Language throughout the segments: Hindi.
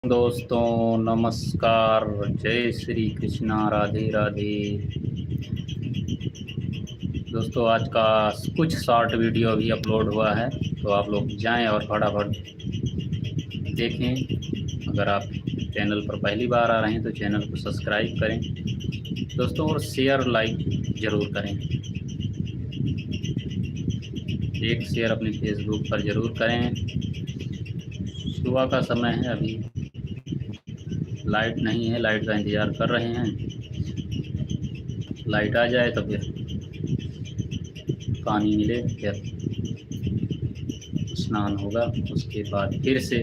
दोस्तों नमस्कार। जय श्री कृष्णा, राधे राधे। दोस्तों आज का कुछ शॉर्ट वीडियो अभी अपलोड हुआ है, तो आप लोग जाएं और फटाफट देखें। अगर आप चैनल पर पहली बार आ रहे हैं तो चैनल को सब्सक्राइब करें दोस्तों, और शेयर लाइक ज़रूर करें। एक शेयर अपने फेसबुक पर ज़रूर करें। सुबह का समय है, अभी लाइट नहीं है, लाइट का इंतज़ार कर रहे हैं। लाइट आ जाए तो फिर पानी मिले, फिर स्नान होगा, उसके बाद फिर से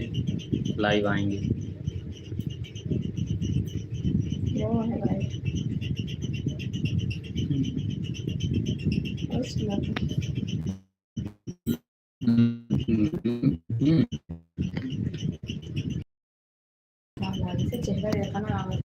लाइव आएंगे। वो है भाई। चेहरा देखा ना।